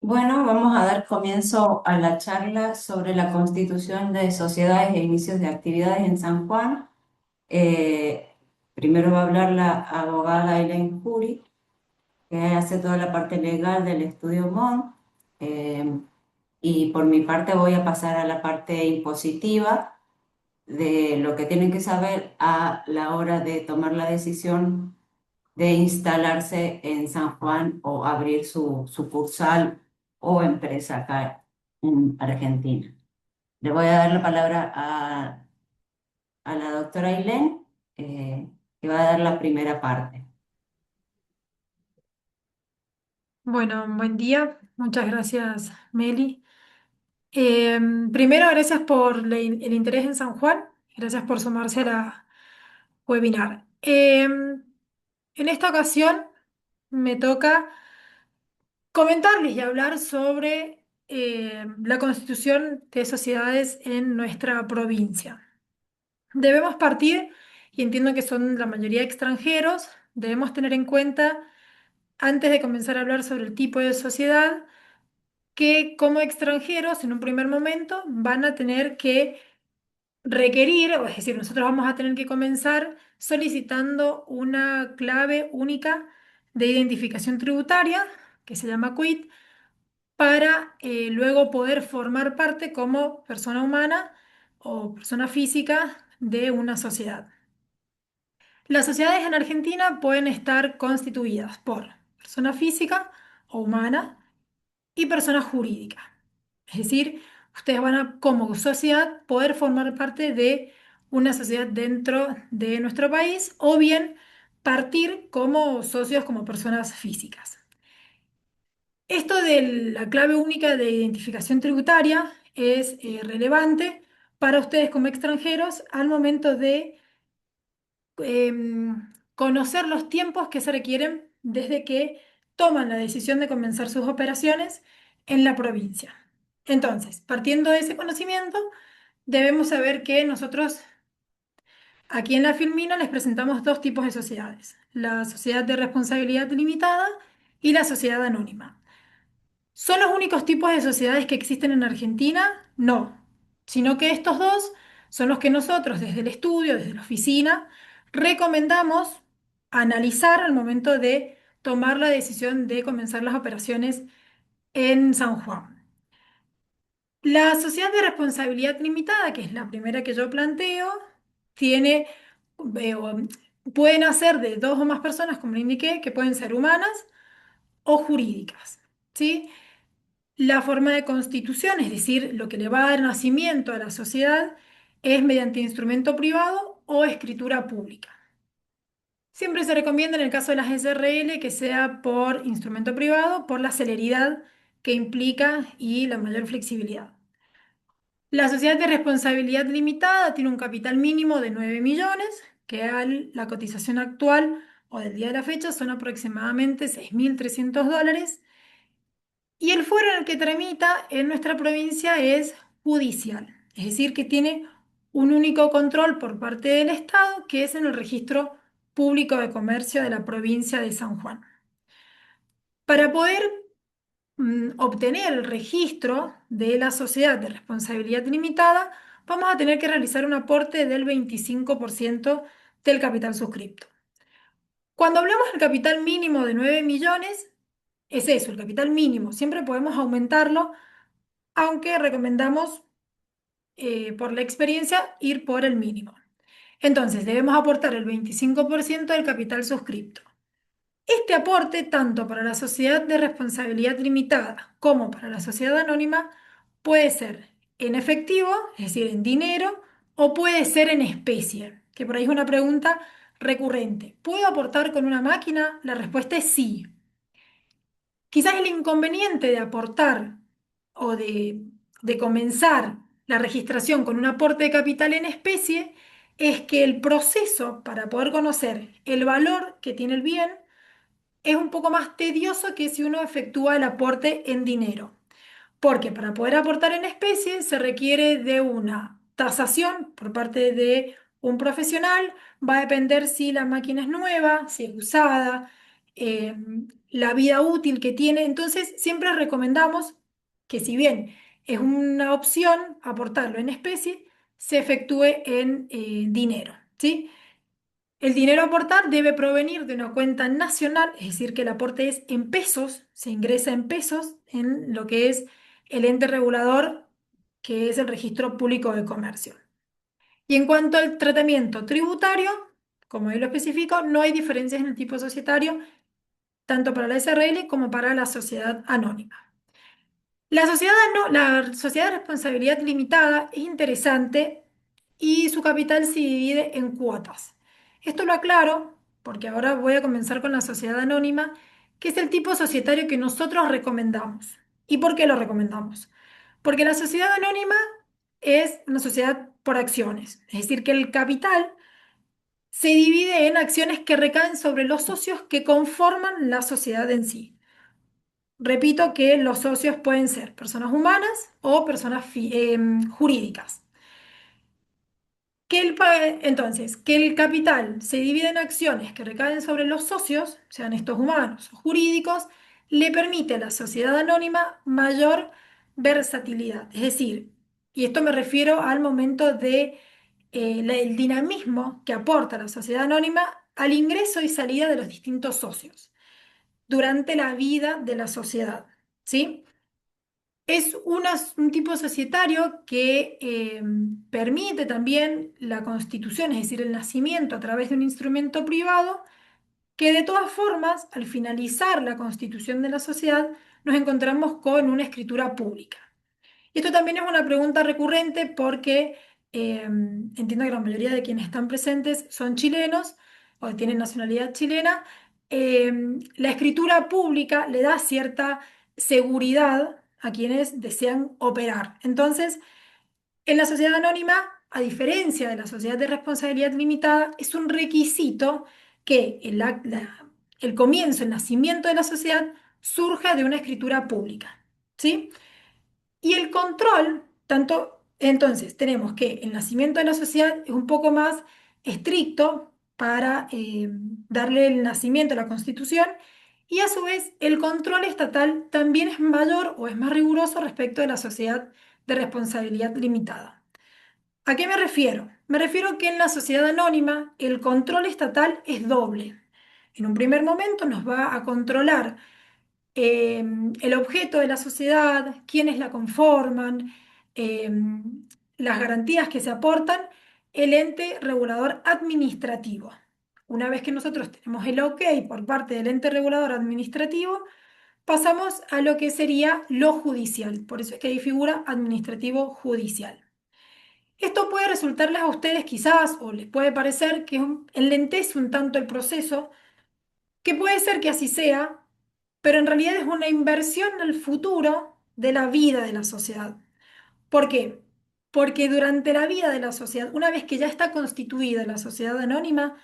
Bueno, vamos a dar comienzo a la charla sobre la constitución de sociedades e inicios de actividades en San Juan. Eh, Primero va a hablar la abogada Elaine Jury, que hace toda la parte legal del estudio MON. Eh, y por mi parte voy a pasar a la parte impositiva de lo que tienen que saber a la hora de tomar la decisión de instalarse en San Juan o abrir su sucursal o empresa acá en Argentina. Le voy a dar la palabra a la doctora Ailén, que va a dar la primera parte. Bueno, buen día. Muchas gracias, Meli. Primero, gracias por el interés en San Juan. Gracias por sumarse a la webinar. En esta ocasión me toca comentarles y hablar sobre la constitución de sociedades en nuestra provincia. Debemos partir, y entiendo que son la mayoría extranjeros, debemos tener en cuenta, antes de comenzar a hablar sobre el tipo de sociedad, que como extranjeros en un primer momento van a tener que requerir, o es decir, nosotros vamos a tener que comenzar solicitando una clave única de identificación tributaria, que se llama CUIT, para luego poder formar parte como persona humana o persona física de una sociedad. Las sociedades en Argentina pueden estar constituidas por persona física o humana y persona jurídica. Es decir, ustedes van a, como sociedad, poder formar parte de una sociedad dentro de nuestro país o bien partir como socios, como personas físicas. Esto de la clave única de identificación tributaria es relevante para ustedes como extranjeros al momento de conocer los tiempos que se requieren desde que toman la decisión de comenzar sus operaciones en la provincia. Entonces, partiendo de ese conocimiento, debemos saber que nosotros aquí en la Filmina les presentamos dos tipos de sociedades: la sociedad de responsabilidad limitada y la sociedad anónima. ¿Son los únicos tipos de sociedades que existen en Argentina? No, sino que estos dos son los que nosotros desde el estudio, desde la oficina, recomendamos analizar al momento de tomar la decisión de comenzar las operaciones en San Juan. La sociedad de responsabilidad limitada, que es la primera que yo planteo, tiene, pueden hacer de dos o más personas, como le indiqué, que pueden ser humanas o jurídicas, ¿sí? La forma de constitución, es decir, lo que le va a dar nacimiento a la sociedad, es mediante instrumento privado o escritura pública. Siempre se recomienda en el caso de las SRL que sea por instrumento privado, por la celeridad que implica y la mayor flexibilidad. La sociedad de responsabilidad limitada tiene un capital mínimo de 9 millones, que la cotización actual o del día de la fecha son aproximadamente $6.300. Y el fuero en el que tramita en nuestra provincia es judicial, es decir, que tiene un único control por parte del Estado, que es en el registro público de comercio de la provincia de San Juan. Para poder obtener el registro de la sociedad de responsabilidad limitada, vamos a tener que realizar un aporte del 25% del capital suscripto. Cuando hablamos del capital mínimo de 9 millones, es eso, el capital mínimo. Siempre podemos aumentarlo, aunque recomendamos, por la experiencia, ir por el mínimo. Entonces, debemos aportar el 25% del capital suscripto. Este aporte, tanto para la sociedad de responsabilidad limitada como para la sociedad anónima, puede ser en efectivo, es decir, en dinero, o puede ser en especie, que por ahí es una pregunta recurrente. ¿Puedo aportar con una máquina? La respuesta es sí. Quizás el inconveniente de aportar o de comenzar la registración con un aporte de capital en especie es que el proceso para poder conocer el valor que tiene el bien es un poco más tedioso que si uno efectúa el aporte en dinero. Porque para poder aportar en especie se requiere de una tasación por parte de un profesional. Va a depender si la máquina es nueva, si es usada, eh, la vida útil que tiene. Entonces, siempre recomendamos que si bien es una opción aportarlo en especie, se efectúe en dinero, ¿sí? El dinero a aportar debe provenir de una cuenta nacional, es decir, que el aporte es en pesos, se ingresa en pesos en lo que es el ente regulador, que es el Registro Público de Comercio. Y en cuanto al tratamiento tributario, como ahí lo especifico, no hay diferencias en el tipo societario, tanto para la SRL como para la sociedad anónima. La sociedad de responsabilidad limitada es interesante y su capital se divide en cuotas. Esto lo aclaro porque ahora voy a comenzar con la sociedad anónima, que es el tipo societario que nosotros recomendamos. ¿Y por qué lo recomendamos? Porque la sociedad anónima es una sociedad por acciones, es decir, que el capital se divide en acciones que recaen sobre los socios que conforman la sociedad en sí. Repito que los socios pueden ser personas humanas o personas jurídicas. Entonces, que el capital se divide en acciones que recaen sobre los socios, sean estos humanos o jurídicos, le permite a la sociedad anónima mayor versatilidad. Es decir, y esto me refiero al momento de el dinamismo que aporta la sociedad anónima al ingreso y salida de los distintos socios durante la vida de la sociedad, ¿sí? Es un tipo societario que permite también la constitución, es decir, el nacimiento a través de un instrumento privado, que de todas formas, al finalizar la constitución de la sociedad, nos encontramos con una escritura pública. Y esto también es una pregunta recurrente porque entiendo que la mayoría de quienes están presentes son chilenos o tienen nacionalidad chilena. Eh, la escritura pública le da cierta seguridad a quienes desean operar. Entonces, en la sociedad anónima, a diferencia de la sociedad de responsabilidad limitada, es un requisito que el comienzo, el nacimiento de la sociedad surja de una escritura pública. ¿Sí? Y el control, tanto, entonces tenemos que el nacimiento de la sociedad es un poco más estricto para darle el nacimiento a la Constitución y a su vez el control estatal también es mayor o es más riguroso respecto de la sociedad de responsabilidad limitada. ¿A qué me refiero? Me refiero que en la sociedad anónima el control estatal es doble. En un primer momento nos va a controlar eh, el objeto de la sociedad, quiénes la conforman, eh, las garantías que se aportan, el ente regulador administrativo. Una vez que nosotros tenemos el OK por parte del ente regulador administrativo, pasamos a lo que sería lo judicial. Por eso es que ahí figura administrativo judicial. Esto puede resultarles a ustedes quizás, o les puede parecer que enlentece un tanto el proceso, que puede ser que así sea, pero en realidad es una inversión al futuro de la vida de la sociedad. ¿Por qué? Porque durante la vida de la sociedad, una vez que ya está constituida la sociedad anónima,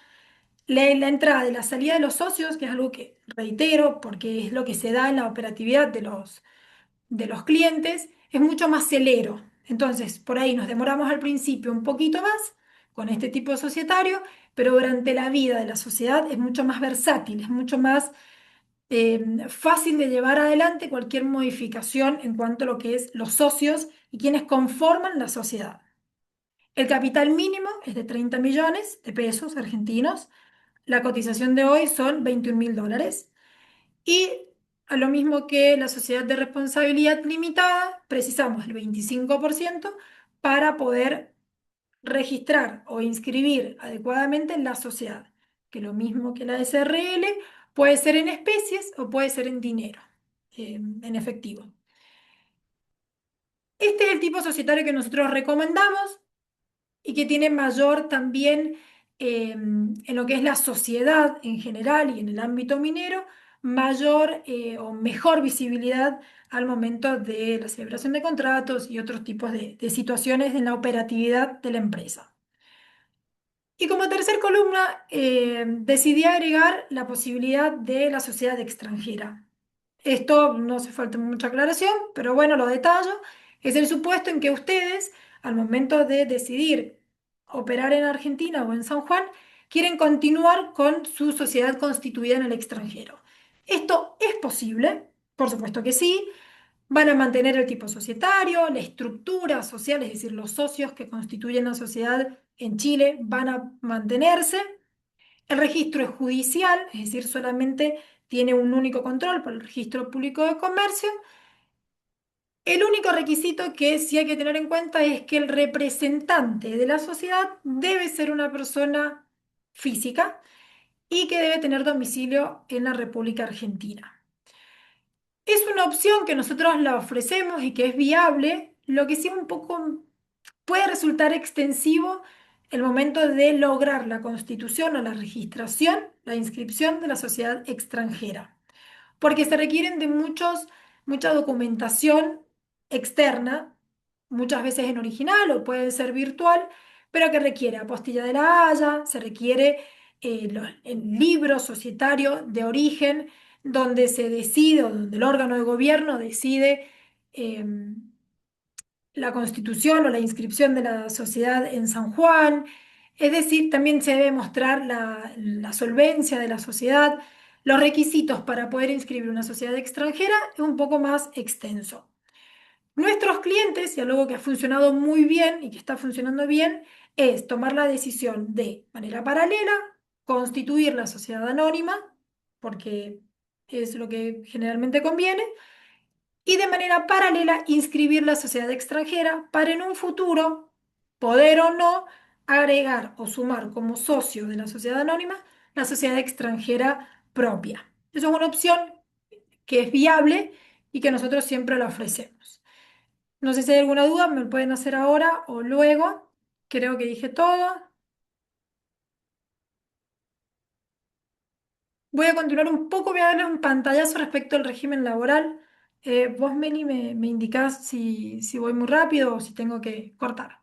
la entrada y la salida de los socios, que es algo que reitero, porque es lo que se da en la operatividad de los clientes, es mucho más celero. Entonces, por ahí nos demoramos al principio un poquito más con este tipo de societario, pero durante la vida de la sociedad es mucho más versátil, es mucho más fácil de llevar adelante cualquier modificación en cuanto a lo que es los socios y quienes conforman la sociedad. El capital mínimo es de 30 millones de pesos argentinos. La cotización de hoy son 21.000 dólares. Y a lo mismo que la sociedad de responsabilidad limitada, precisamos el 25% para poder registrar o inscribir adecuadamente en la sociedad, que lo mismo que la SRL puede ser en especies o puede ser en dinero, en efectivo. Este es el tipo societario que nosotros recomendamos y que tiene mayor también en lo que es la sociedad en general y en el ámbito minero, mayor o mejor visibilidad al momento de la celebración de contratos y otros tipos de situaciones en la operatividad de la empresa. Y como tercer columna, decidí agregar la posibilidad de la sociedad extranjera. Esto no hace falta mucha aclaración, pero bueno, lo detallo. Es el supuesto en que ustedes, al momento de decidir operar en Argentina o en San Juan, quieren continuar con su sociedad constituida en el extranjero. ¿Esto es posible? Por supuesto que sí. Van a mantener el tipo societario, la estructura social, es decir, los socios que constituyen la sociedad en Chile van a mantenerse. El registro es judicial, es decir, solamente tiene un único control por el registro público de comercio. El único requisito que sí hay que tener en cuenta es que el representante de la sociedad debe ser una persona física y que debe tener domicilio en la República Argentina. Es una opción que nosotros la ofrecemos y que es viable, lo que sí un poco puede resultar extensivo el momento de lograr la constitución o la registración, la inscripción de la sociedad extranjera, porque se requieren de mucha documentación externa, muchas veces en original o puede ser virtual, pero que requiere apostilla de la Haya, se requiere el libro societario de origen, donde se decide, o donde el órgano de gobierno decide la constitución o la inscripción de la sociedad en San Juan. Es decir, también se debe mostrar la solvencia de la sociedad. Los requisitos para poder inscribir una sociedad extranjera es un poco más extenso. Nuestros clientes, y algo que ha funcionado muy bien y que está funcionando bien, es tomar la decisión de manera paralela, constituir la sociedad anónima, porque es lo que generalmente conviene, y de manera paralela inscribir la sociedad extranjera para en un futuro poder o no agregar o sumar como socio de la sociedad anónima la sociedad extranjera propia. Eso es una opción que es viable y que nosotros siempre la ofrecemos. No sé si hay alguna duda, me lo pueden hacer ahora o luego. Creo que dije todo. Voy a continuar un poco, voy a darles un pantallazo respecto al régimen laboral. Vos, Meli, me indicás si voy muy rápido o si tengo que cortar.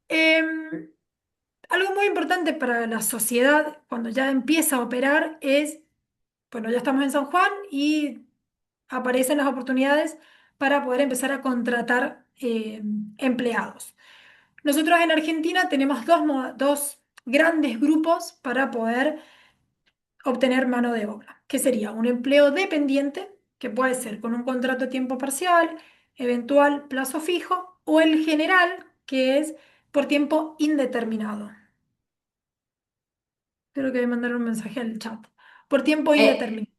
Em, Algo muy importante para la sociedad cuando ya empieza a operar es, bueno, ya estamos en San Juan y aparecen las oportunidades para poder empezar a contratar empleados. Nosotros en Argentina tenemos dos grandes grupos para poder obtener mano de obra, que sería un empleo dependiente, que puede ser con un contrato a tiempo parcial, eventual plazo fijo, o el general, que es por tiempo indeterminado. Creo que voy a mandar un mensaje al chat. Por tiempo Eh, indeterminado.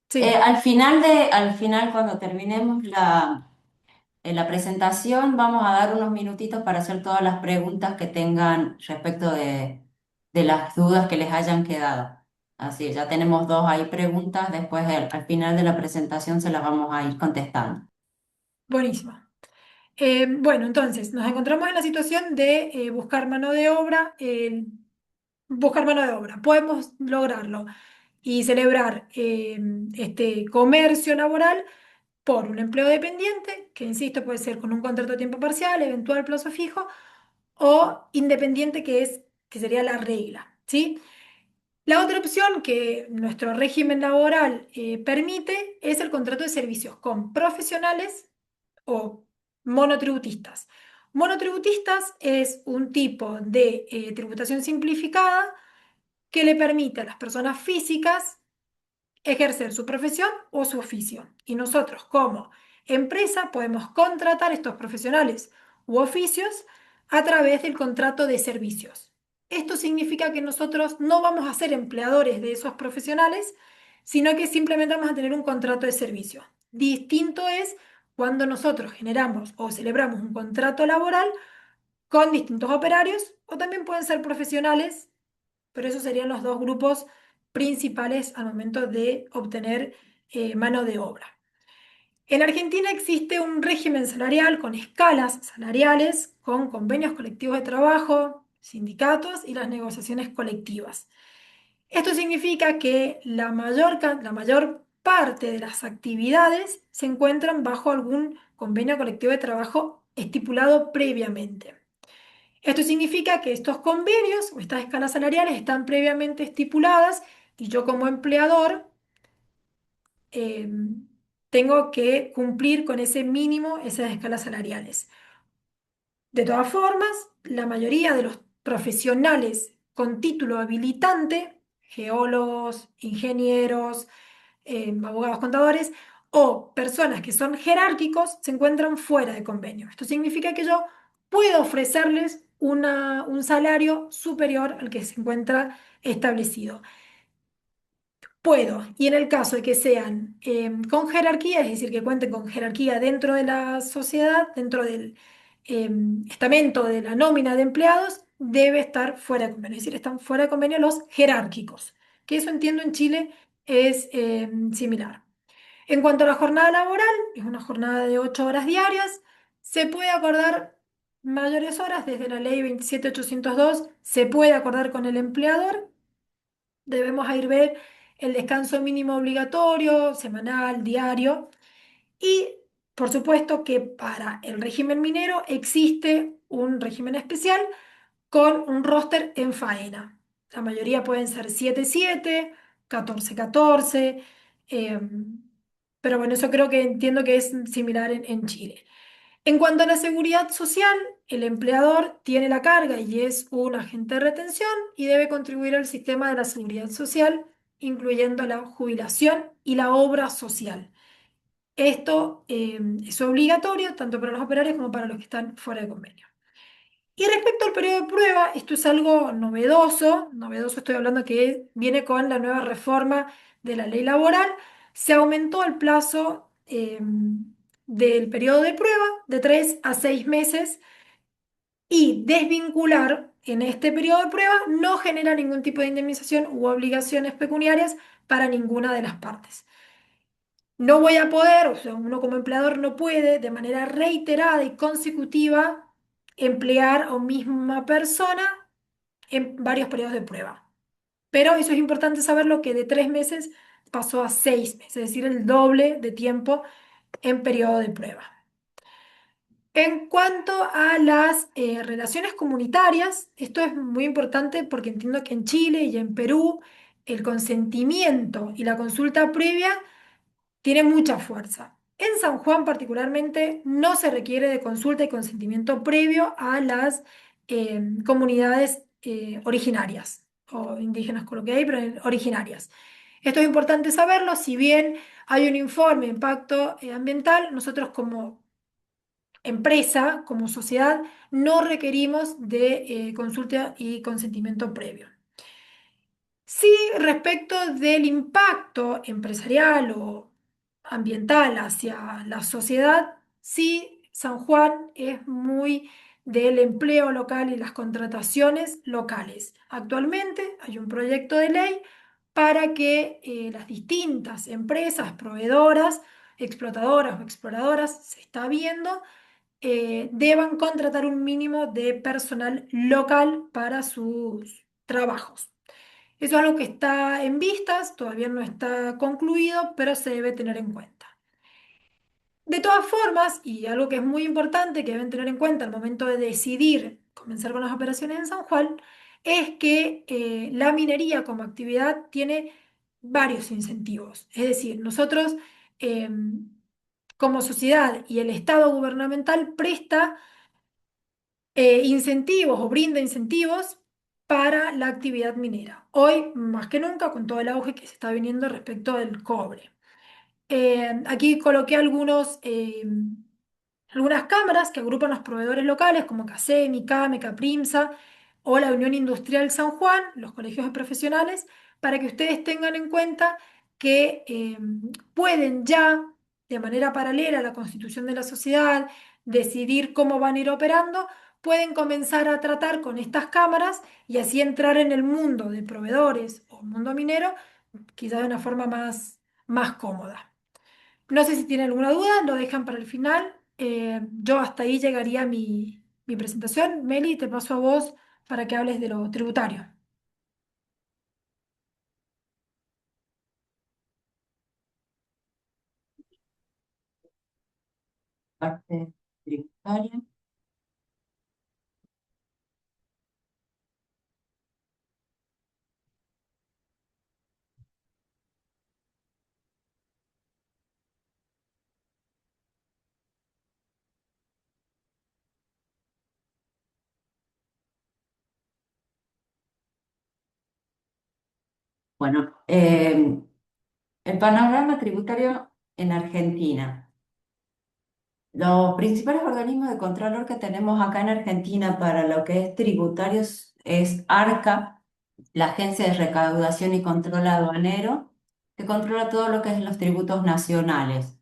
Sí, al final, cuando terminemos la presentación, vamos a dar unos minutitos para hacer todas las preguntas que tengan respecto de las dudas que les hayan quedado. Así, ya tenemos dos ahí preguntas, después al final de la presentación se las vamos a ir contestando. buenísimo. Bueno, entonces nos encontramos en la situación de buscar mano de obra. Buscar mano de obra. Podemos lograrlo y celebrar este comercio laboral por un empleo dependiente, que insisto, puede ser con un contrato a tiempo parcial, eventual plazo fijo, o independiente, que sería la regla, ¿sí? La otra opción que nuestro régimen laboral permite es el contrato de servicios con profesionales o monotributistas. Monotributistas es un tipo de tributación simplificada que le permite a las personas físicas ejercer su profesión o su oficio. Y nosotros como empresa podemos contratar estos profesionales u oficios a través del contrato de servicios. Esto significa que nosotros no vamos a ser empleadores de esos profesionales, sino que simplemente vamos a tener un contrato de servicio. Distinto es cuando nosotros generamos o celebramos un contrato laboral con distintos operarios o también pueden ser profesionales, pero esos serían los dos grupos principales al momento de obtener mano de obra. En Argentina existe un régimen salarial con escalas salariales, con convenios colectivos de trabajo, sindicatos y las negociaciones colectivas. Esto significa que la mayor parte de las actividades se encuentran bajo algún convenio colectivo de trabajo estipulado previamente. Esto significa que estos convenios o estas escalas salariales están previamente estipuladas y yo como empleador eh, tengo que cumplir con ese mínimo, esas escalas salariales. De todas formas, la mayoría de los profesionales con título habilitante geólogos, ingenieros, abogados contadores o personas que son jerárquicos se encuentran fuera de convenio. Esto significa que yo puedo ofrecerles un salario superior al que se encuentra establecido. Puedo, y en el caso de que sean con jerarquía, es decir, que cuenten con jerarquía dentro de la sociedad, dentro del estamento de la nómina de empleados, debe estar fuera de convenio. Es decir, están fuera de convenio los jerárquicos, que eso entiendo en Chile es similar. En cuanto a la jornada laboral, es una jornada de 8 horas diarias, se puede acordar mayores horas desde la ley 27802, se puede acordar con el empleador. Debemos ir ver el descanso mínimo obligatorio, semanal, diario. Y por supuesto que para el régimen minero existe un régimen especial con un roster en faena. La mayoría pueden ser 7-7, 14-14, eh, pero bueno, eso creo que entiendo que es similar en Chile. En cuanto a la seguridad social, el empleador tiene la carga y es un agente de retención y debe contribuir al sistema de la seguridad social, incluyendo la jubilación y la obra social. Esto es obligatorio tanto para los operarios como para los que están fuera de convenio. Y respecto al periodo de prueba, esto es algo novedoso, novedoso estoy hablando que viene con la nueva reforma de la ley laboral, se aumentó el plazo del periodo de prueba de 3 a 6 meses y desvincular en este periodo de prueba no genera ningún tipo de indemnización u obligaciones pecuniarias para ninguna de las partes. No voy a poder, o sea, uno como empleador no puede de manera reiterada y consecutiva emplear a una misma persona en varios periodos de prueba. Pero eso es importante saberlo que de 3 meses pasó a 6 meses, es decir, el doble de tiempo en periodo de prueba. En cuanto a las relaciones comunitarias, esto es muy importante porque entiendo que en Chile y en Perú el consentimiento y la consulta previa tiene mucha fuerza. En San Juan particularmente no se requiere de consulta y consentimiento previo a las comunidades originarias o indígenas con lo que hay, pero originarias. Esto es importante saberlo, si bien hay un informe de impacto ambiental, nosotros como empresa, como sociedad, no requerimos de consulta y consentimiento previo. Sí, respecto del impacto empresarial o ambiental hacia la sociedad, sí, San Juan es muy del empleo local y las contrataciones locales. Actualmente hay un proyecto de ley para que las distintas empresas, proveedoras, explotadoras o exploradoras, se está viendo, deban contratar un mínimo de personal local para sus trabajos. Eso es algo que está en vistas, todavía no está concluido, pero se debe tener en cuenta. De todas formas, y algo que es muy importante que deben tener en cuenta al momento de decidir comenzar con las operaciones en San Juan, es que la minería como actividad tiene varios incentivos. Es decir, nosotros eh, como sociedad y el Estado gubernamental presta incentivos o brinda incentivos para la actividad minera. Hoy, más que nunca, con todo el auge que se está viniendo respecto del cobre. Aquí coloqué algunas cámaras que agrupan los proveedores locales como CACEMI, CAME, CAPRIMSA o la Unión Industrial San Juan, los colegios de profesionales, para que ustedes tengan en cuenta que pueden ya, de manera paralela a la constitución de la sociedad, decidir cómo van a ir operando, pueden comenzar a tratar con estas cámaras y así entrar en el mundo de proveedores o mundo minero, quizás de una forma más cómoda. No sé si tienen alguna duda, lo dejan para el final. Yo hasta ahí llegaría mi presentación. Meli, te paso a vos para que hables de lo tributario. Parte tributaria. Bueno, el panorama tributario en Argentina. Los principales organismos de control que tenemos acá en Argentina para lo que es tributarios es ARCA, la Agencia de Recaudación y Control Aduanero, que controla todo lo que es los tributos nacionales.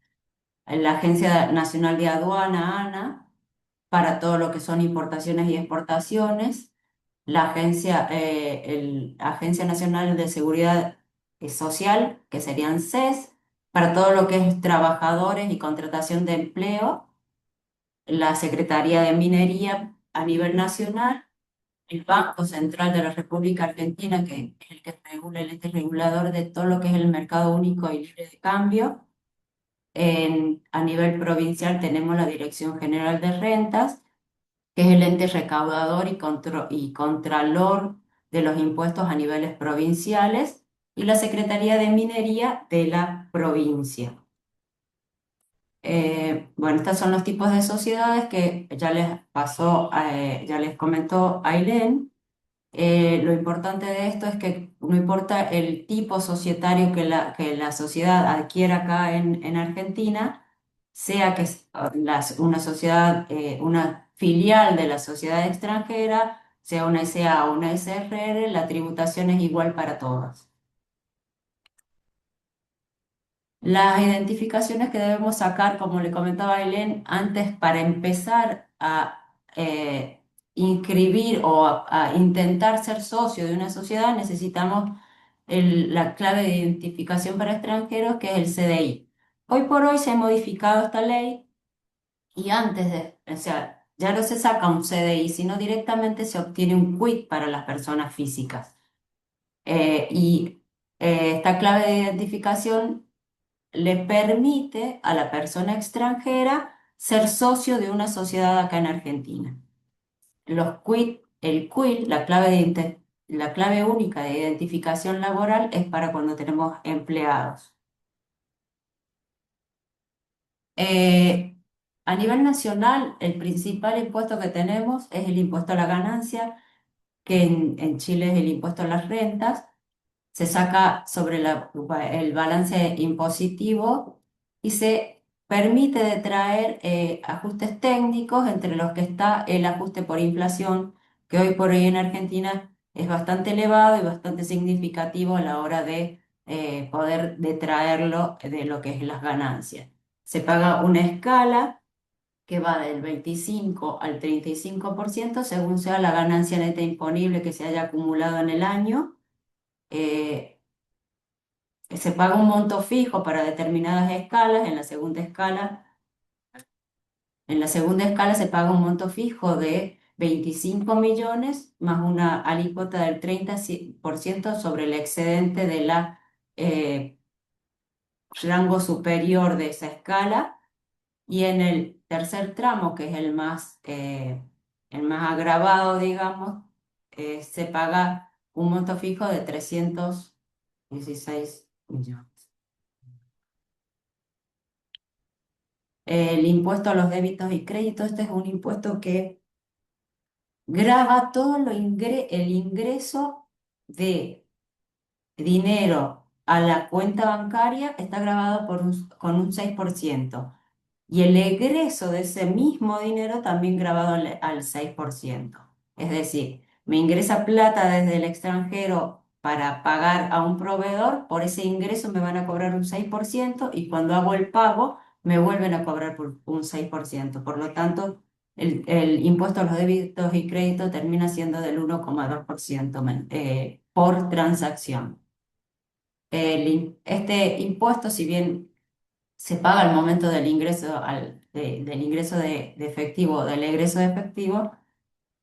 La Agencia Nacional de Aduana, ANA, para todo lo que son importaciones y exportaciones. Agencia Nacional de Seguridad Social, que serían CES, para todo lo que es trabajadores y contratación de empleo. La Secretaría de Minería a nivel nacional, el Banco Central de la República Argentina, que es el que regula el ente regulador de todo lo que es el mercado único y libre de cambio. A nivel provincial tenemos la Dirección General de Rentas, que es el ente recaudador y contralor de los impuestos a niveles provinciales, y la Secretaría de Minería de la provincia. Bueno, estos son los tipos de sociedades que ya les comentó Ailén. Lo importante de esto es que no importa el tipo societario que la sociedad adquiera acá en Argentina, sea que es una sociedad, una filial de la sociedad extranjera, sea una SA o una SRL, la tributación es igual para todas. Las identificaciones que debemos sacar, como le comentaba Ailén, antes para empezar a inscribir o a intentar ser socio de una sociedad, necesitamos la clave de identificación para extranjeros, que es el CDI. Hoy por hoy se ha modificado esta ley y o sea, ya no se saca un CDI, sino directamente se obtiene un quit para las personas físicas. Esta clave de identificación le permite a la persona extranjera ser socio de una sociedad acá en Argentina. El quit, la clave única de identificación laboral, es para cuando tenemos empleados. Eh, a nivel nacional, el principal impuesto que tenemos es el impuesto a la ganancia, que en Chile es el impuesto a las rentas. Se saca sobre el balance impositivo y se permite detraer ajustes técnicos, entre los que está el ajuste por inflación, que hoy por hoy en Argentina es bastante elevado y bastante significativo a la hora de poder detraerlo de lo que es las ganancias. Se paga una escala que va del 25 al 35% según sea la ganancia neta imponible que se haya acumulado en el año. Eh, Se paga un monto fijo para determinadas escalas. En la segunda escala se paga un monto fijo de 25 millones más una alícuota del 30% sobre el excedente de la rango superior de esa escala. Y en el tercer tramo, que es el más agravado, digamos, se paga un monto fijo de 316 millones. El impuesto a los débitos y créditos, este es un impuesto que grava todo el ingreso de dinero a la cuenta bancaria, está grabado con un 6%. Y el egreso de ese mismo dinero también grabado al 6%. Es decir, me ingresa plata desde el extranjero para pagar a un proveedor, por ese ingreso me van a cobrar un 6% y cuando hago el pago me vuelven a cobrar por un 6%. Por lo tanto, el impuesto a los débitos y créditos termina siendo del 1,2% por transacción. Este impuesto, si bien se paga al momento del ingreso, del ingreso de efectivo, del egreso de efectivo,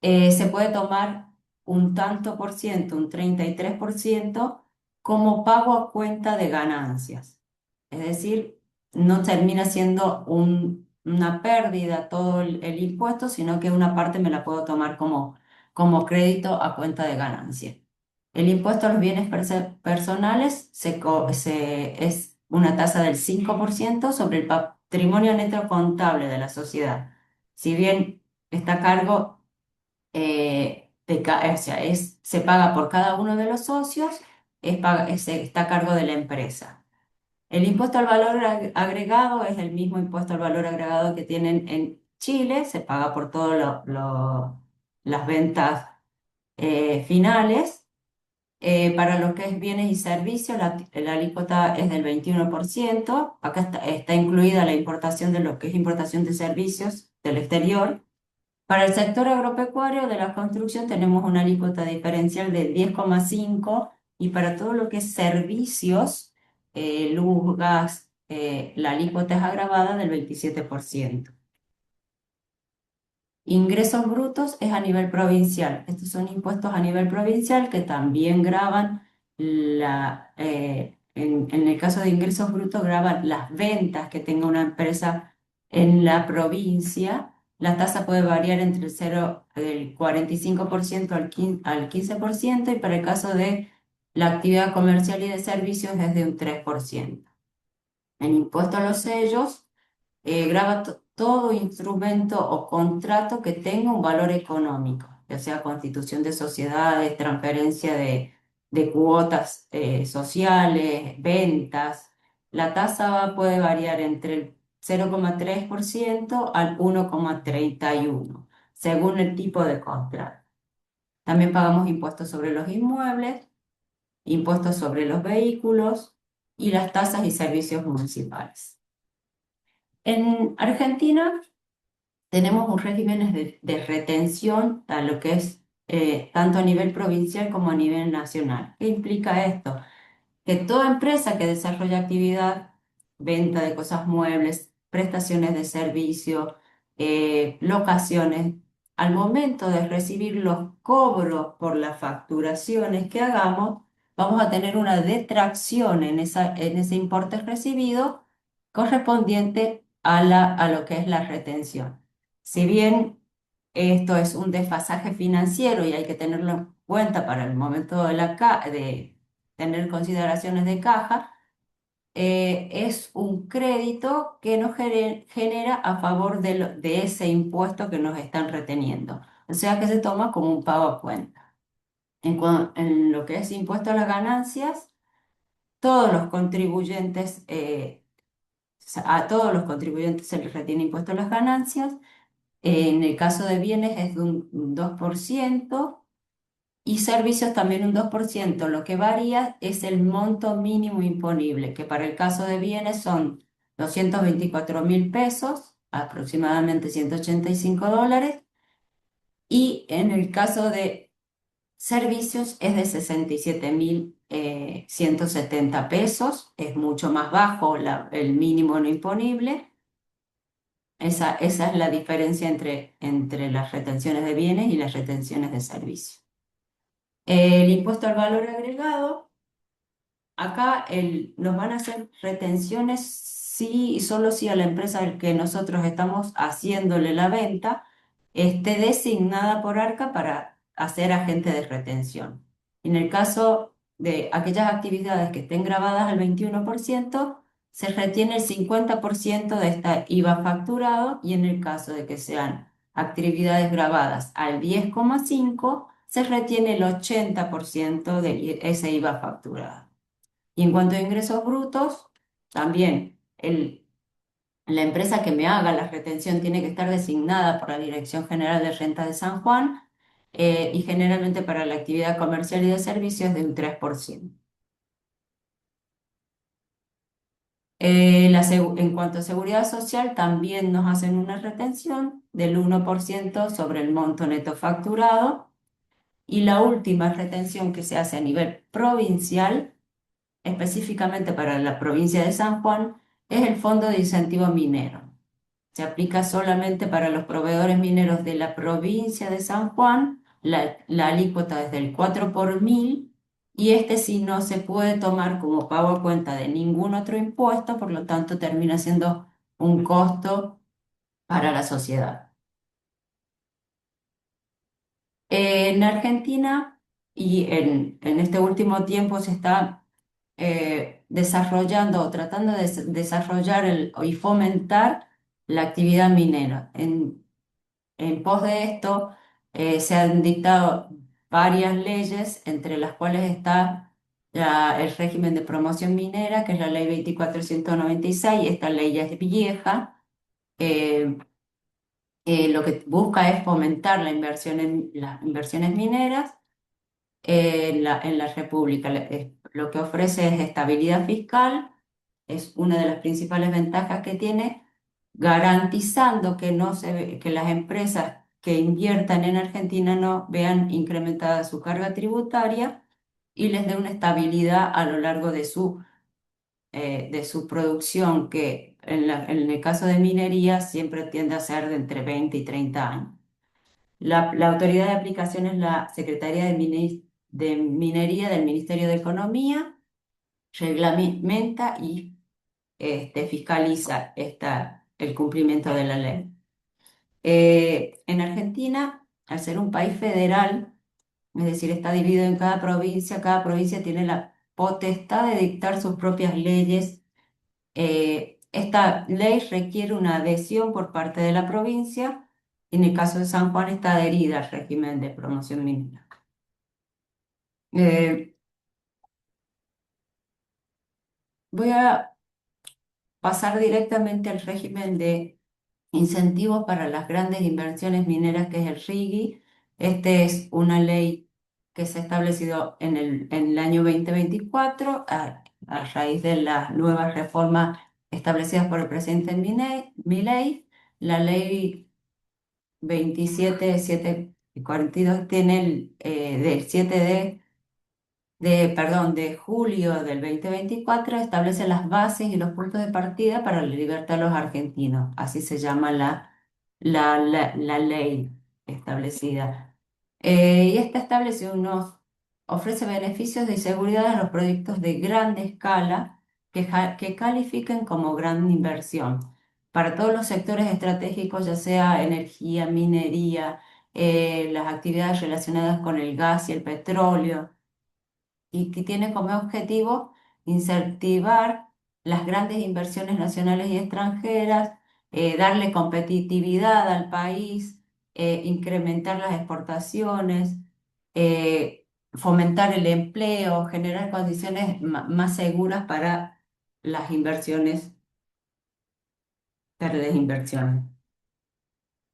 se puede tomar un tanto por ciento, un 33%, como pago a cuenta de ganancias. Es decir, no termina siendo una pérdida todo el impuesto, sino que una parte me la puedo tomar como crédito a cuenta de ganancia. El impuesto a los bienes personales es una tasa del 5% sobre el patrimonio neto contable de la sociedad. Si bien está a cargo, o sea, se paga por cada uno de los socios, está a cargo de la empresa. El impuesto al valor agregado es el mismo impuesto al valor agregado que tienen en Chile, se paga por todas las ventas finales. Para lo que es bienes y servicios, la alícuota es del 21%. Acá está incluida la importación de lo que es importación de servicios del exterior. Para el sector agropecuario de la construcción tenemos una alícuota diferencial del 10,5 y para todo lo que es servicios, luz, gas, la alícuota es agravada del 27%. Ingresos brutos es a nivel provincial. Estos son impuestos a nivel provincial que también graban en el caso de ingresos brutos, graban las ventas que tenga una empresa en la provincia. La tasa puede variar entre el 45% al 15% y para el caso de la actividad comercial y de servicios es de un 3%. En impuesto a los sellos graba todo instrumento o contrato que tenga un valor económico, ya sea constitución de sociedades, transferencia de cuotas sociales, ventas. La tasa puede variar entre el 0,3% al 1,31%, según el tipo de contrato. También pagamos impuestos sobre los inmuebles, impuestos sobre los vehículos y las tasas y servicios municipales. En Argentina tenemos un régimen de retención a lo que es tanto a nivel provincial como a nivel nacional. ¿Qué implica esto? Que toda empresa que desarrolla actividad, venta de cosas muebles, prestaciones de servicio, locaciones, al momento de recibir los cobros por las facturaciones que hagamos, vamos a tener una detracción en ese importe recibido correspondiente a lo que es la retención. Si bien esto es un desfasaje financiero y hay que tenerlo en cuenta para el momento de tener consideraciones de caja, es un crédito que nos genera a favor de ese impuesto que nos están reteniendo. O sea que se toma como un pago a cuenta. En lo que es impuesto a las ganancias, todos los contribuyentes, a todos los contribuyentes se les retiene impuesto a las ganancias. En el caso de bienes es de un 2%. Y servicios también un 2%. Lo que varía es el monto mínimo imponible, que para el caso de bienes son 224.000 pesos, aproximadamente $185, y en el caso de servicios es de 67.170 pesos, es mucho más bajo el mínimo no imponible. Esa es la diferencia entre las retenciones de bienes y las retenciones de servicios. El impuesto al valor agregado. Acá nos van a hacer retenciones sí y solo si a la empresa al que nosotros estamos haciéndole la venta esté designada por ARCA para hacer agente de retención. En el caso de aquellas actividades que estén grabadas al 21%, se retiene el 50% de esta IVA facturado y en el caso de que sean actividades grabadas al 10,5%, se retiene el 80% de ese IVA facturado. Y en cuanto a ingresos brutos, también la empresa que me haga la retención tiene que estar designada por la Dirección General de Rentas de San Juan y generalmente para la actividad comercial y de servicios de un 3%. En cuanto a seguridad social, también nos hacen una retención del 1% sobre el monto neto facturado y la última retención que se hace a nivel provincial específicamente para la provincia de San Juan, es el Fondo de Incentivo Minero. Se aplica solamente para los proveedores mineros de la provincia de San Juan, la alícuota es del 4 por mil, y este sí no se puede tomar como pago a cuenta de ningún otro impuesto, por lo tanto termina siendo un costo para la sociedad. En Argentina y en este último tiempo se está desarrollando o tratando de desarrollar y fomentar la actividad minera. En pos de esto se han dictado varias leyes, entre las cuales está el régimen de promoción minera, que es la ley 2496. Esta ley ya es vieja. eh, lo que busca es fomentar las inversiones mineras en la República. Lo que ofrece es estabilidad fiscal, es una de las principales ventajas que tiene, garantizando que, que las empresas que inviertan en Argentina no vean incrementada su carga tributaria y les dé una estabilidad a lo largo de su producción, que en el caso de minería siempre tiende a ser de entre 20 y 30 años. La autoridad de aplicación es la Secretaría de Minería del Ministerio de Economía, reglamenta y fiscaliza el cumplimiento de la ley. En Argentina, al ser un país federal, es decir, está dividido en cada provincia tiene la potestad de dictar sus propias leyes. Esta ley requiere una adhesión por parte de la provincia. En el caso de San Juan está adherida al régimen de promoción minera. Eh, Voy a pasar directamente al régimen de incentivos para las grandes inversiones mineras, que es el RIGI. Este es una ley que se ha establecido en el año 2024 a raíz de las nuevas reformas establecidas por el presidente Milei. La ley 27.742 tiene del 7 de julio del 2024, establece las bases y los puntos de partida para la libertad de los argentinos. Así se llama la ley establecida. Y esta ofrece beneficios de seguridad a los proyectos de gran escala que califiquen como gran inversión para todos los sectores estratégicos, ya sea energía, minería, las actividades relacionadas con el gas y el petróleo, y que tiene como objetivo incentivar las grandes inversiones nacionales y extranjeras, darle competitividad al país, incrementar las exportaciones, fomentar el empleo, generar condiciones más seguras para las inversiones, verdes inversiones.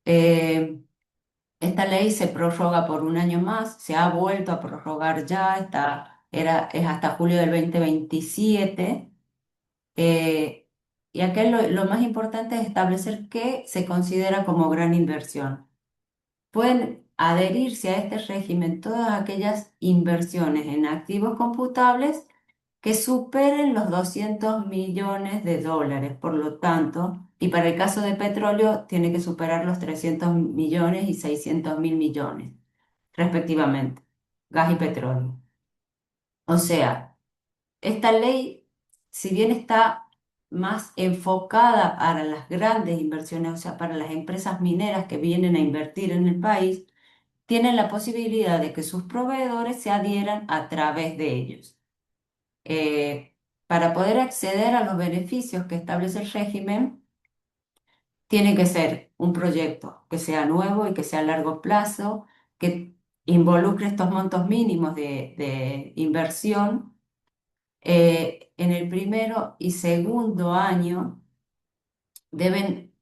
Eh, Esta ley se prorroga por un año más, se ha vuelto a prorrogar ya, es hasta julio del 2027. eh, y acá lo más importante es establecer qué se considera como gran inversión. Pueden adherirse a este régimen todas aquellas inversiones en activos computables que superen los 200 millones de dólares, por lo tanto, y para el caso de petróleo tiene que superar los 300 millones y 600 mil millones, respectivamente, gas y petróleo. O sea, esta ley, si bien está más enfocada para las grandes inversiones, o sea, para las empresas mineras que vienen a invertir en el país, tienen la posibilidad de que sus proveedores se adhieran a través de ellos. Para poder acceder a los beneficios que establece el régimen, tiene que ser un proyecto que sea nuevo y que sea a largo plazo, que involucre estos montos mínimos de inversión. En el primero y segundo año deben,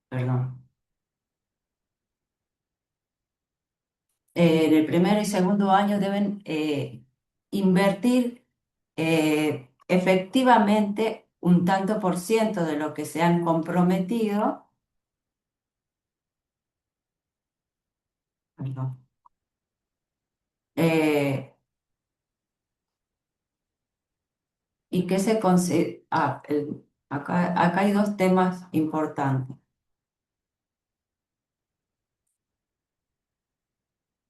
perdón, en el primero y segundo año deben invertir efectivamente un tanto por ciento de lo que se han comprometido, perdón, eh, y que se considera, acá hay dos temas importantes.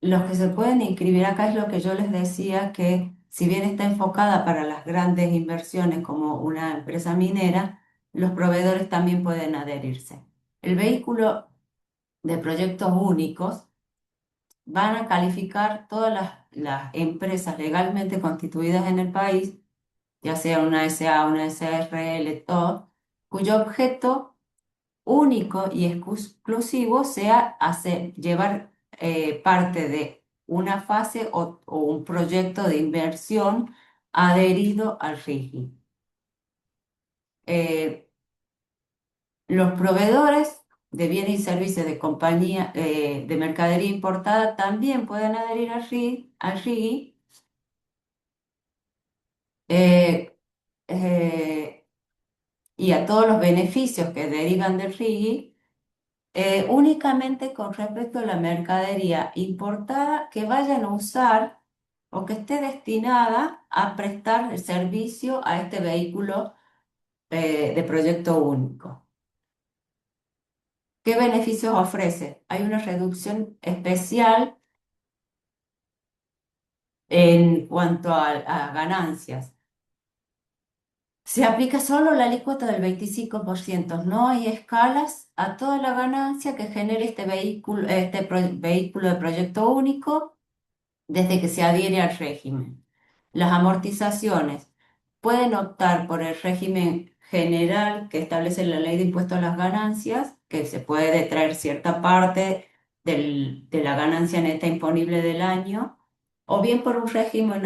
Los que se pueden inscribir acá es lo que yo les decía, que si bien está enfocada para las grandes inversiones como una empresa minera, los proveedores también pueden adherirse. El vehículo de proyectos únicos van a calificar todas las empresas legalmente constituidas en el país, ya sea una SA, una SRL, todo, cuyo objeto único y exclusivo sea llevar parte de una fase o un proyecto de inversión adherido al RIGI. Eh, los proveedores de bienes y servicios de compañía de mercadería importada también pueden adherir al RIGI. eh, eh, y a todos los beneficios que derivan del RIGI, únicamente con respecto a la mercadería importada que vayan a usar o que esté destinada a prestar el servicio a este vehículo de proyecto único. ¿Qué beneficios ofrece? Hay una reducción especial en cuanto a ganancias. Se aplica solo la alícuota del 25%. No hay escalas a toda la ganancia que genere este vehículo de proyecto único desde que se adhiere al régimen. Las amortizaciones pueden optar por el régimen general que establece la ley de impuesto a las ganancias, que se puede detraer cierta parte de la ganancia neta imponible del año, o bien por un régimen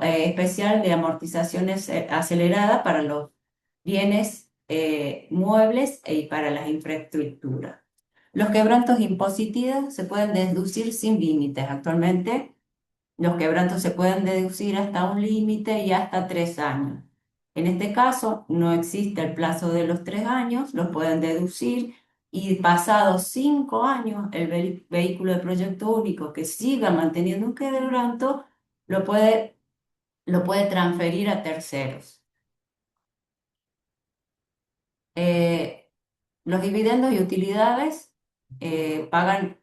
especial de amortizaciones acelerada para los bienes muebles y para las infraestructuras. Los quebrantos impositivos se pueden deducir sin límites. Actualmente los quebrantos se pueden deducir hasta un límite y hasta 3 años. En este caso, no existe el plazo de los 3 años, los pueden deducir y pasados 5 años, el vehículo de proyecto único que siga manteniendo un quebranto lo puede transferir a terceros. Eh, los dividendos y utilidades que pagan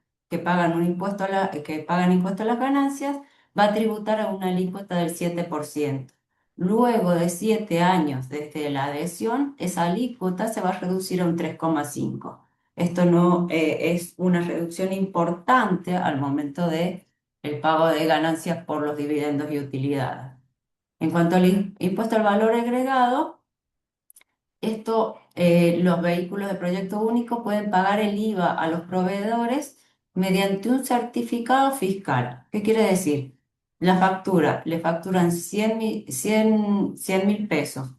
un impuesto que pagan impuesto a las ganancias va a tributar a una alícuota del 7%. Luego de 7 años desde la adhesión, esa alícuota se va a reducir a un 3,5. Esto no es una reducción importante al momento de el pago de ganancias por los dividendos y utilidades. En cuanto al impuesto al valor agregado, los vehículos de proyecto único pueden pagar el IVA a los proveedores mediante un certificado fiscal. ¿Qué quiere decir? Le facturan 100.000 pesos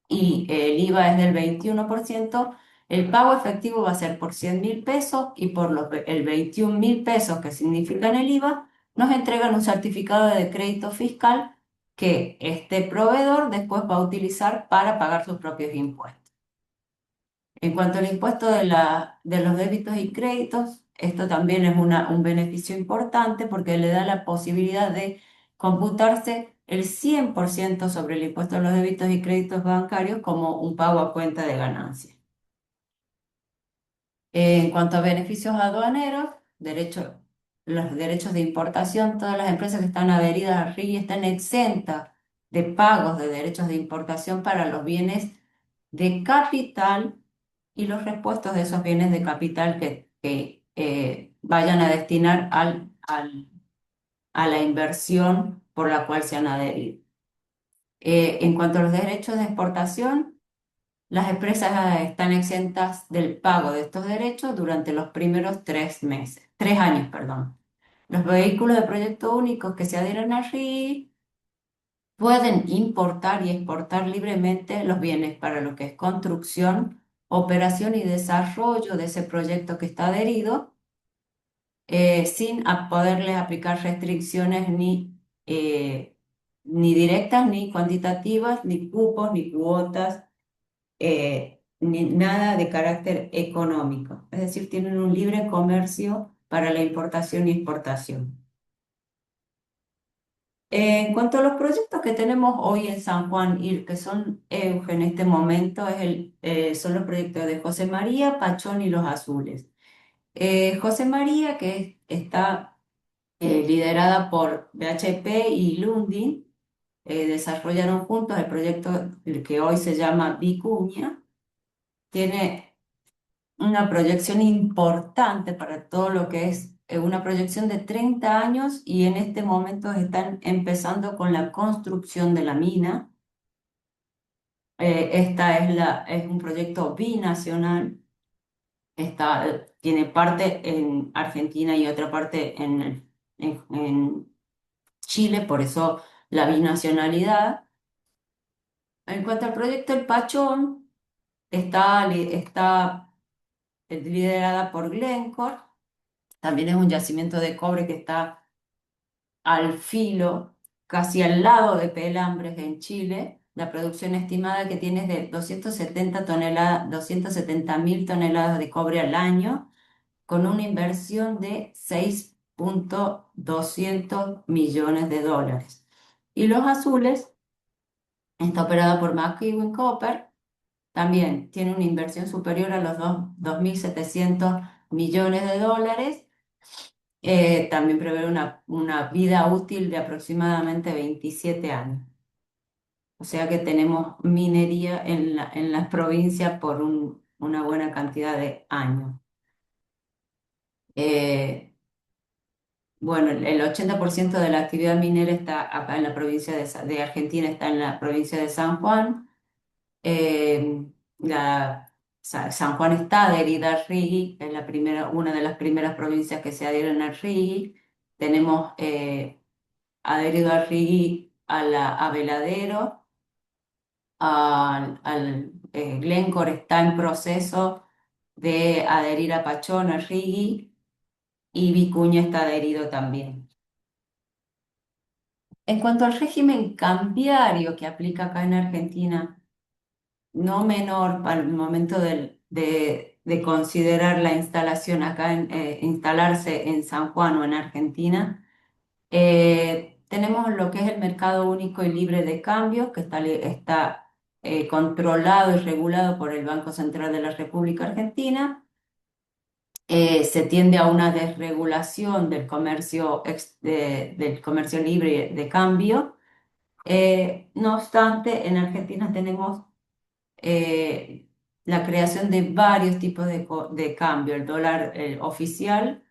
y el IVA es del 21%. El pago efectivo va a ser por 100.000 pesos y por el 21.000 pesos que significan el IVA, nos entregan un certificado de crédito fiscal que este proveedor después va a utilizar para pagar sus propios impuestos. En cuanto al impuesto de los débitos y créditos, esto también es un beneficio importante porque le da la posibilidad de computarse el 100% sobre el impuesto a los débitos y créditos bancarios como un pago a cuenta de ganancia. En cuanto a beneficios aduaneros, los derechos de importación, todas las empresas que están adheridas al RIGI están exentas de pagos de derechos de importación para los bienes de capital y los repuestos de esos bienes de capital que vayan a destinar a la inversión por la cual se han adherido. En cuanto a los derechos de exportación, las empresas están exentas del pago de estos derechos durante los primeros 3 años, perdón. Los vehículos de proyecto únicos que se adhieren al RII pueden importar y exportar libremente los bienes para lo que es construcción, operación y desarrollo de ese proyecto que está adherido, sin poderles aplicar restricciones ni directas, ni cuantitativas, ni cupos, ni cuotas, ni nada de carácter económico. Es decir, tienen un libre comercio para la importación y exportación. En cuanto a los proyectos que tenemos hoy en San Juan y que son en este momento, son los proyectos de José María, Pachón y Los Azules. José María, que está liderada por BHP y Lundin, desarrollaron juntos el proyecto el que hoy se llama Vicuña. Tiene una proyección importante para todo lo que es una proyección de 30 años y en este momento están empezando con la construcción de la mina. Es un proyecto binacional. Tiene parte en Argentina y otra parte en Chile, por eso la binacionalidad. En cuanto al proyecto El Pachón, está liderada por Glencore. También es un yacimiento de cobre que está al filo, casi al lado de Pelambres en Chile. La producción estimada que tiene es de 270.000 toneladas de cobre al año, con una inversión de 6.200 millones de dólares. Y Los Azules está operada por McEwen Copper, también tiene una inversión superior a los 2.700 millones de dólares. También prevé una vida útil de aproximadamente 27 años. O sea que tenemos minería en las provincias por una buena cantidad de años. Eh, bueno, el 80% de la actividad minera está acá en la provincia de Argentina, está en la provincia de San Juan. Eh, San Juan está adherida al RIGI, es una de las primeras provincias que se adhieren al RIGI. Tenemos adherido al RIGI a Veladero, Glencore está en proceso de adherir a Pachón, al RIGI, y Vicuña está adherido también. En cuanto al régimen cambiario que aplica acá en Argentina, no menor para el momento de considerar la instalación acá, instalarse en San Juan o en Argentina, tenemos lo que es el mercado único y libre de cambios, que está controlado y regulado por el Banco Central de la República Argentina. Se tiende a una desregulación del comercio libre de cambio. No obstante, en Argentina tenemos eh, la creación de varios tipos de cambio. El dólar oficial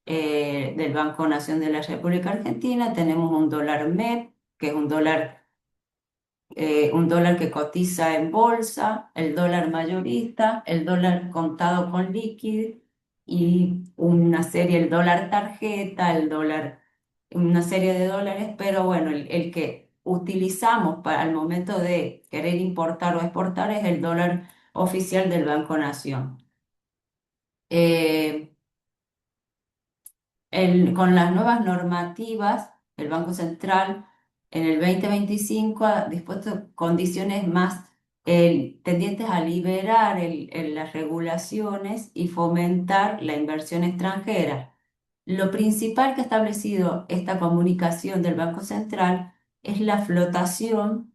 del Banco Nación de la República Argentina, tenemos un dólar MEP, que es un dólar que cotiza en bolsa, el dólar mayorista, el dólar contado con liquid y el dólar tarjeta, una serie de dólares, pero bueno, el que utilizamos para el momento de querer importar o exportar es el dólar oficial del Banco Nación. Eh, con las nuevas normativas, el Banco Central en el 2025 ha dispuesto condiciones más tendientes a liberar las regulaciones y fomentar la inversión extranjera. Lo principal que ha establecido esta comunicación del Banco Central es la flotación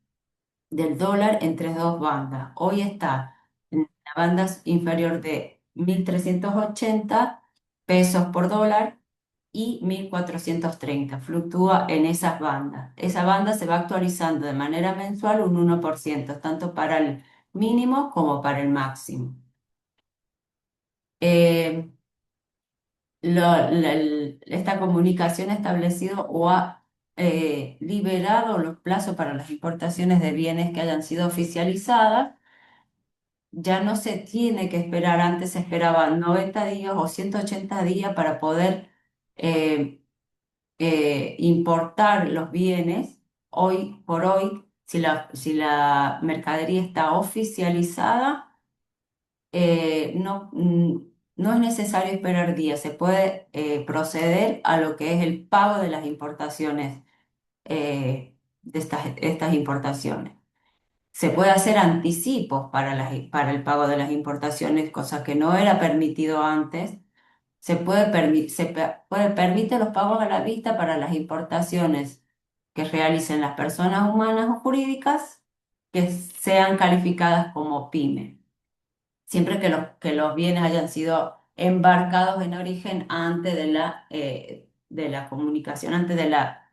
del dólar entre dos bandas. Hoy está en la banda inferior de 1.380 pesos por dólar y 1.430. Fluctúa en esas bandas. Esa banda se va actualizando de manera mensual un 1%, tanto para el mínimo como para el máximo. Eh, esta comunicación ha establecido o ha liberado los plazos para las importaciones de bienes que hayan sido oficializadas. Ya no se tiene que esperar, antes se esperaban 90 días o 180 días para poder eh, importar los bienes. Hoy por hoy, si la mercadería está oficializada, no es necesario esperar días, se puede proceder a lo que es el pago de las importaciones, de estas importaciones. Se puede hacer anticipos para el pago de las importaciones, cosa que no era permitido antes. Permite los pagos a la vista para las importaciones que realicen las personas humanas o jurídicas que sean calificadas como pyme, siempre que los bienes hayan sido embarcados en origen antes de la comunicación, antes de la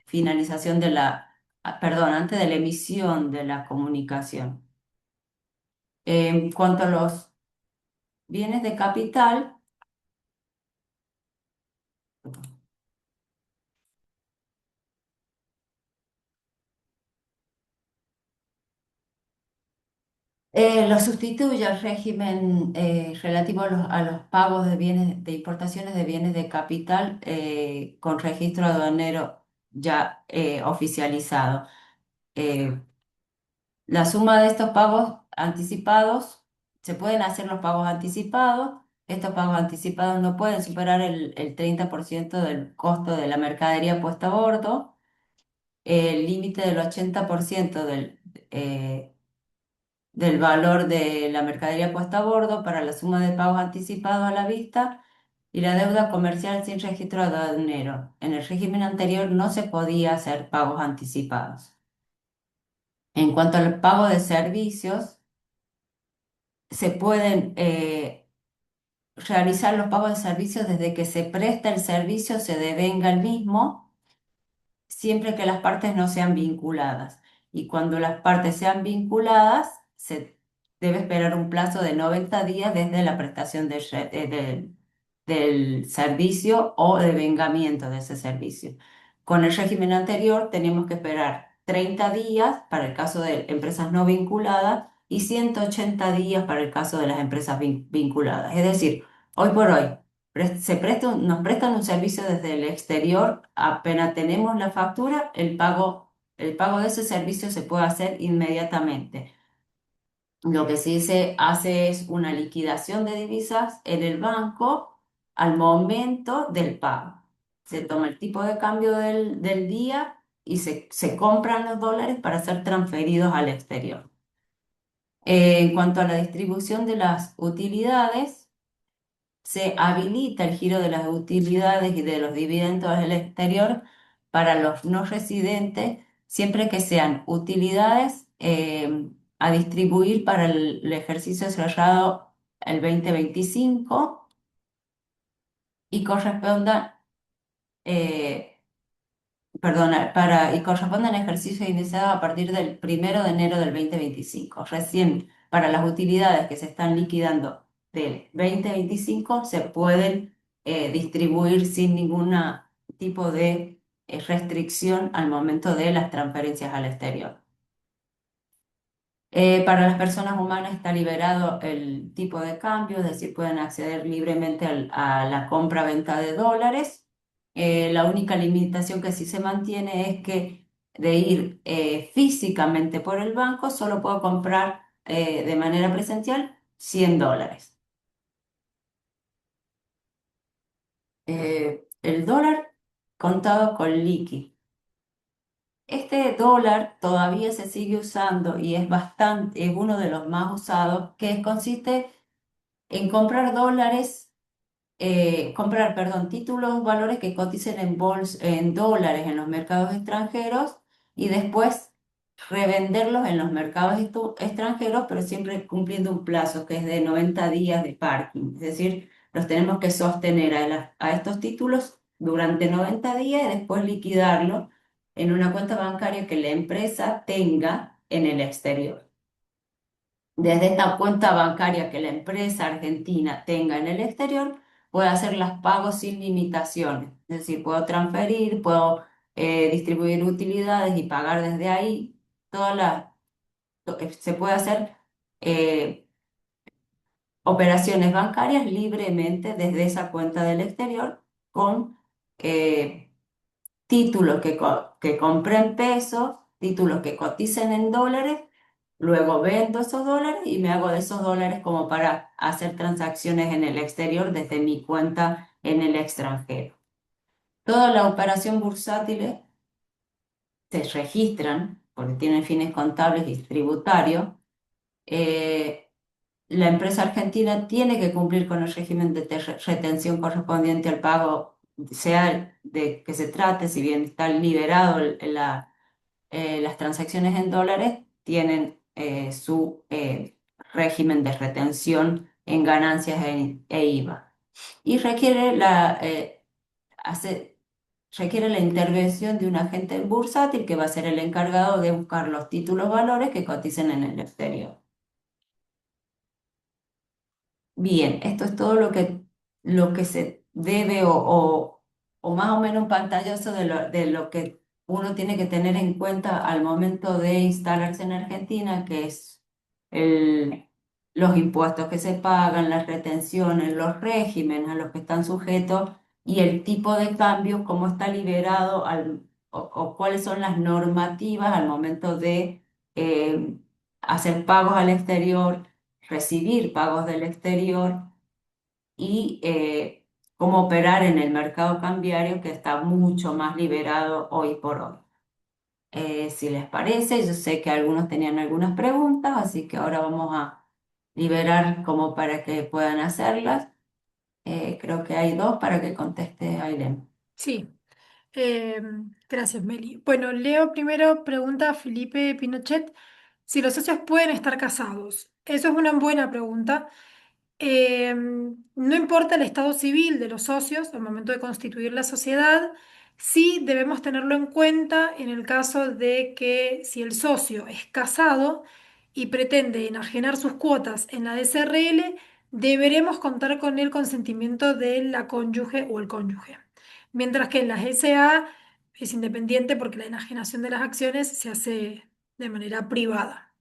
finalización perdón, antes de la emisión de la comunicación. En cuanto a los bienes de capital, Lo sustituye al régimen relativo a los pagos de bienes, de importaciones de bienes de capital con registro aduanero ya oficializado. Eh, la suma de estos pagos anticipados, se pueden hacer los pagos anticipados. Estos pagos anticipados no pueden superar el 30% del costo de la mercadería puesta a bordo. El límite del 80% eh, del valor de la mercadería puesta a bordo para la suma de pagos anticipados a la vista y la deuda comercial sin registro aduanero. En el régimen anterior no se podía hacer pagos anticipados. En cuanto al pago de servicios, se pueden realizar los pagos de servicios desde que se presta el servicio, se devenga el mismo siempre que las partes no sean vinculadas. Y cuando las partes sean vinculadas, se debe esperar un plazo de 90 días desde la prestación del servicio o devengamiento de ese servicio. Con el régimen anterior tenemos que esperar 30 días para el caso de empresas no vinculadas y 180 días para el caso de las empresas vinculadas. Es decir, hoy por hoy nos prestan un servicio desde el exterior, apenas tenemos la factura, el pago de ese servicio se puede hacer inmediatamente. Lo que sí se hace es una liquidación de divisas en el banco al momento del pago. Se toma el tipo de cambio del día y se compran los dólares para ser transferidos al exterior. En cuanto a la distribución de las utilidades, se habilita el giro de las utilidades y de los dividendos del exterior para los no residentes, siempre que sean utilidades a distribuir para el ejercicio cerrado el 2025 y correspondan eh, y corresponden a ejercicio iniciado a partir del 1 de enero del 2025. Recién para las utilidades que se están liquidando del 2025 se pueden distribuir sin ningún tipo de restricción al momento de las transferencias al exterior. Para las personas humanas está liberado el tipo de cambio, es decir, pueden acceder libremente a la compra-venta de dólares. La única limitación que sí se mantiene es que de ir físicamente por el banco solo puedo comprar de manera presencial $100. El dólar contado con liqui. Este dólar todavía se sigue usando y es uno de los más usados, que consiste en comprar perdón, títulos, valores que coticen en dólares en los mercados extranjeros y después revenderlos en los mercados extranjeros, pero siempre cumpliendo un plazo que es de 90 días de parking. Es decir, los tenemos que sostener a estos títulos durante 90 días y después liquidarlo en una cuenta bancaria que la empresa tenga en el exterior. Desde esta cuenta bancaria que la empresa argentina tenga en el exterior, puedo hacer los pagos sin limitaciones. Es decir, puedo transferir, puedo distribuir utilidades y pagar desde ahí. Se puede hacer eh, operaciones bancarias libremente desde esa cuenta del exterior con eh, títulos que compré en pesos, títulos que coticen en dólares, luego vendo esos dólares y me hago de esos dólares como para hacer transacciones en el exterior desde mi cuenta en el extranjero. Toda la operación bursátil se registran porque tienen fines contables y tributarios. Eh, la empresa argentina tiene que cumplir con el régimen de retención correspondiente al pago, sea de que se trate, si bien está liberado las transacciones en dólares, tienen su régimen de retención en ganancias IVA. Y hace- requiere la intervención de un agente bursátil que va a ser el encargado de buscar los títulos valores que coticen en el exterior. Bien, esto es todo lo que se debe o más o menos un pantallazo de lo que uno tiene que tener en cuenta al momento de instalarse en Argentina, que es el- los impuestos que se pagan, las retenciones, los regímenes a los que están sujetos y el tipo de cambio, cómo está liberado o cuáles son las normativas al momento de eh, hacer pagos al exterior, recibir pagos del exterior y cómo operar en el mercado cambiario que está mucho más liberado hoy por hoy. Si les parece, yo sé que algunos tenían algunas preguntas, así que ahora vamos a liberar como para que puedan hacerlas. Creo que hay dos para que conteste Ailén. Sí, eh, gracias, Meli. Bueno, leo primero, pregunta Felipe Pinochet, si los socios pueden estar casados. Eso es una buena pregunta. No importa el estado civil de los socios al momento de constituir la sociedad, sí debemos tenerlo en cuenta en el caso de que si el socio es casado y pretende enajenar sus cuotas en la SRL, deberemos contar con el consentimiento de la cónyuge o el cónyuge. Mientras que en las SA es independiente porque la enajenación de las acciones se hace de manera privada.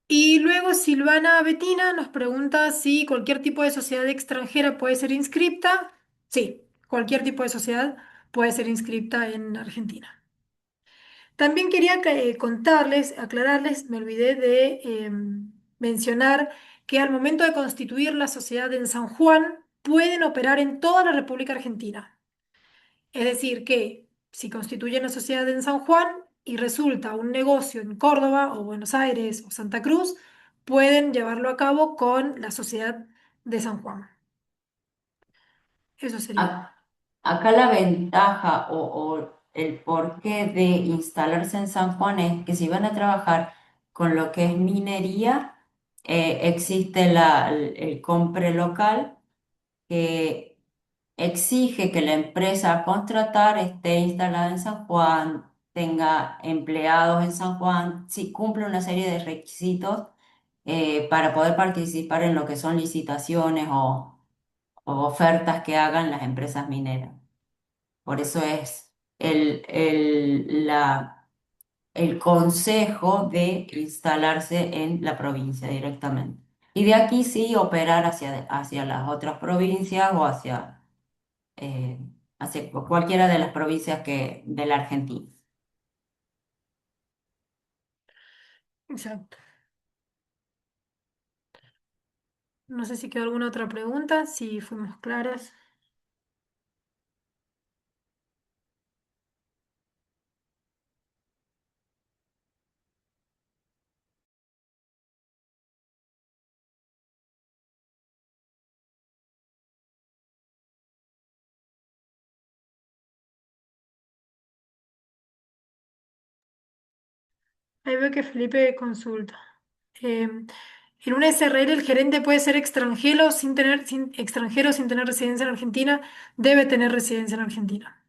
Y luego Silvana Betina nos pregunta si cualquier tipo de sociedad extranjera puede ser inscripta. Sí, cualquier tipo de sociedad puede ser inscripta en Argentina. También quería contarles, aclararles, me olvidé de mencionar que al momento de constituir la sociedad en San Juan, pueden operar en toda la República Argentina. Es decir, que si constituyen la sociedad en San Juan y resulta un negocio en Córdoba o Buenos Aires o Santa Cruz, pueden llevarlo a cabo con la sociedad de San Juan. Eso sería. Ac- Acá la ventaja o el porqué de instalarse en San Juan es que si van a trabajar con lo que es minería, existe el compre local que exige que la empresa a contratar esté instalada en San Juan, tenga empleados en San Juan, sí, cumple una serie de requisitos para poder participar en lo que son licitaciones o ofertas que hagan las empresas mineras. Por eso es el consejo de instalarse en la provincia directamente. Y de aquí sí operar hacia las otras provincias o eh, hacia cualquiera de las provincias de la Argentina. Exacto. No sé si quedó alguna otra pregunta, si fuimos claras. Ahí veo que Felipe consulta. En una SRL el gerente puede ser extranjero sin tener residencia en Argentina, debe tener residencia en Argentina.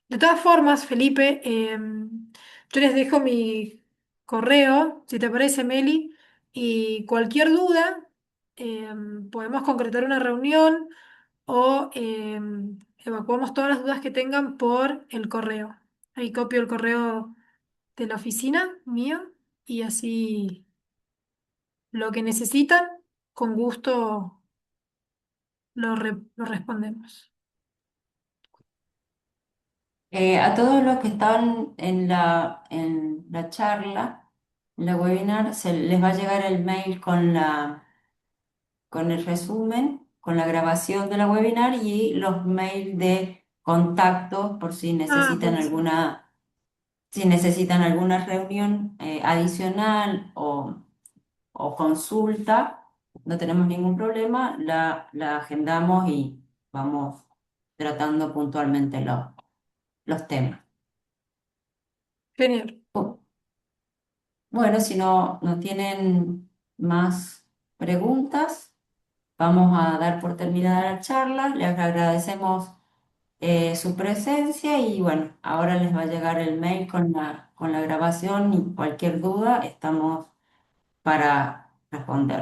De todas formas, Felipe, yo les dejo mi correo, si te parece, Meli, y cualquier duda, podemos concretar una reunión o evacuamos todas las dudas que tengan por el correo. Ahí copio el correo de la oficina mío y así lo que necesitan, con gusto lo respondemos. A todos los que estaban en la charla, en la webinar, se les va a llegar el mail con el resumen, con la grabación de la webinar y los mails de contacto por Ah, buenísimo. si necesitan alguna reunión adicional o consulta, no tenemos ningún problema, la agendamos y vamos tratando puntualmente los temas. Genial. Oh, bueno, si no tienen más preguntas, vamos a dar por terminada la charla. Les agradecemos su presencia y bueno, ahora les va a llegar el mail con la grabación y cualquier duda estamos para responder.